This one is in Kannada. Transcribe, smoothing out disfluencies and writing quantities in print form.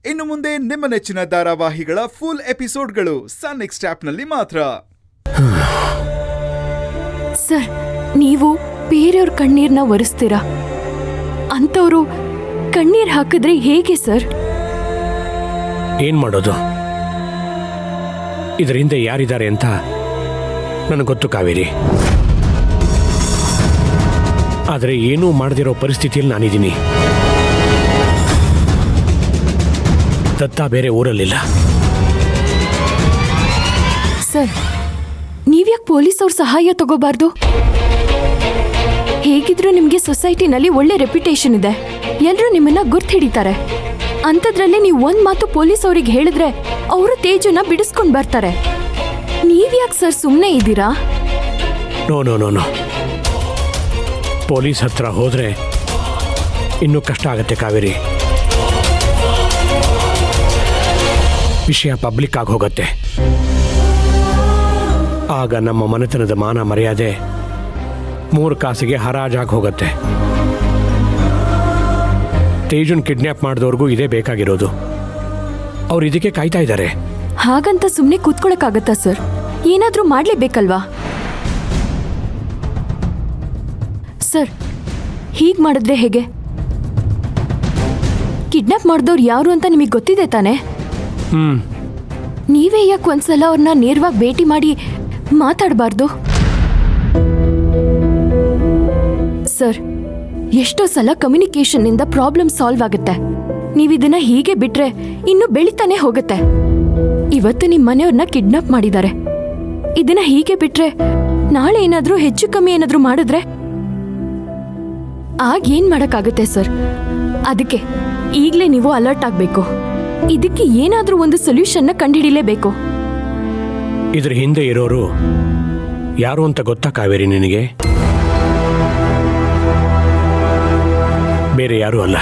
ಇನ್ನು ಮುಂದೆ ನಿಮ್ಮ ನೆಚ್ಚಿನ ಧಾರಾವಾಹಿಗಳ ಫುಲ್ ಎಪಿಸೋಡ್ಗಳು ಸನ್ ನೆಕ್ಸ್ಟ್ ಆಪ್ನಲ್ಲಿ ಮಾತ್ರ. ಸರ್, ನೀವು ಬೇರೆಯವ್ರ ಕಣ್ಣೀರ್ನ ಒರೆಸ್ತೀರಾ? ಅಂತವ್ರು ಕಣ್ಣೀರ್ ಹಾಕಿದ್ರೆ ಹೇಗೆ ಸರ್? ಏನ್ ಮಾಡೋದು? ಇದರ ಹಿಂದೆ ಯಾರಿದ್ದಾರೆ ಅಂತ ನನಗೆ ಗೊತ್ತು ಕಾವೇರಿ. ಆದರೆ ಏನೂ ಮಾಡದಿರೋ ಪರಿಸ್ಥಿತಿಯಲ್ಲಿ ನಾನಿದ್ದೀನಿ. ದತ್ತ ಬೇರೆ ಊರಲ್ಲಿಲ್ಲ. ಸರ್, ನೀವ್ಯಾಕೆ ಪೊಲೀಸ್ ಅವ್ರ ಸಹಾಯ ತಗೋಬಾರ್ದು? ಹೇಗಿದ್ರು ನಿಮ್ಗೆ ಸೊಸೈಟಿನಲ್ಲಿ ಒಳ್ಳೆ ರೆಪ್ಯುಟೇಷನ್ ಇದೆ, ಎಲ್ರೂ ನಿಮ್ಮನ್ನ ಗುರ್ತು ಹಿಡಿತಾರೆ. ಅಂಥದ್ರಲ್ಲಿ ನೀವು ಒಂದ್ ಮಾತು ಪೊಲೀಸ್ ಅವ್ರಿಗೆ ಹೇಳಿದ್ರೆ ಅವರು ತೇಜುನ ಬಿಡಿಸ್ಕೊಂಡ್ ಬರ್ತಾರೆ. ನೀವ್ಯಾಕೆ ಸರ್ ಸುಮ್ಮನೆ ಇದ್ದೀರಾ? No no no no police ಹತ್ರ ಹೋದ್ರೆ ಇನ್ನೂ ಕಷ್ಟ ಆಗತ್ತೆ ಕಾವೇರಿ. ವಿಷಯ ಪಬ್ಲಿಕ್ ಆಗಿ ಹೋಗುತ್ತೆ. ಆಗ ನಮ್ಮ ಮನೆತನದ ಮಾನ ಮರ್ಯಾದೆ 3 ಕಾಸಿಗೆ ಹರಾಜಾಗಿ ಹೋಗುತ್ತೆ. ತೇಜುನ್ ಕಿಡ್ನ್ಯಾಪ್ ಮಾಡಿದವ್ರಿಗೂ ಇದೇ ಬೇಕಾಗಿರೋದು. ಅವ್ರು ಇದಕ್ಕೆ ಕಾಯ್ತಾ ಇದ್ದಾರೆ. ಹಾಗಂತ ಸುಮ್ಮನೆ ಕೂತ್ಕೊಳಕ್ಕಾಗತ್ತಾ ಸರ್? ಏನಾದ್ರೂ ಮಾಡ್ಲೇಬೇಕಲ್ವಾ ಸರ್? ಹೀಗ್ ಮಾಡಿದ್ರೆ ಹೇಗೆ? ಕಿಡ್ನಾಪ್ ಮಾಡಿದವ್ರು ಯಾರು ಅಂತ ನಿಮಗೆ ಗೊತ್ತಿದೆ ತಾನೆ? ನೀವೇ ಯಾಕೆ ಒಂದ್ಸಲ ಅವ್ರನ್ನ ನೇರವಾಗಿ ಭೇಟಿ ಮಾಡಿ ಮಾತಾಡಬಾರ್ದು? ಸರ್, ಎಷ್ಟೋ ಸಲ ಕಮ್ಯುನಿಕೇಶನ್ ಇಂದ ಪ್ರಾಬ್ಲಮ್ ಸಾಲ್ವ್ ಆಗುತ್ತೆ. ನೀವಿದನ್ನ ಹೀಗೆ ಬಿಟ್ರೆ ಇನ್ನು ಬೆಳಿತಾನೆ ಹೋಗುತ್ತೆ. ಇವತ್ತು ನಿಮ್ಮ ಮನೆಯವ್ರನ್ನ ಕಿಡ್ನಾಪ್ ಮಾಡಿದ್ದಾರೆ. ಇದನ್ನ ಹೀಗೆ ಬಿಟ್ರೆ ನಾಳೆ ಏನಾದ್ರೂ ಹೆಚ್ಚು ಕಮ್ಮಿ ಏನಾದ್ರೂ ಮಾಡಿದ್ರೆ ಆಗ ಏನ್ ಮಾಡಕ್ಕಾಗುತ್ತೆ ಸರ್? ಅದಕ್ಕೆ ಈಗ್ಲೇ ನೀವು ಅಲರ್ಟ್ ಆಗ್ಬೇಕು. ಇದಕ್ಕೆ ಏನಾದ್ರೂ ಒಂದು ಸೊಲ್ಯೂಷನ್ನ ಕಂಡುಹಿಡಿಲೇಬೇಕು. ಇದ್ರ ಹಿಂದೆ ಇರೋರು ಯಾರು ಅಂತ ಗೊತ್ತಾ ಕಾವೇರಿ ನಿನಗೆ? ಬೇರೆ ಯಾರು ಅಲ್ಲ,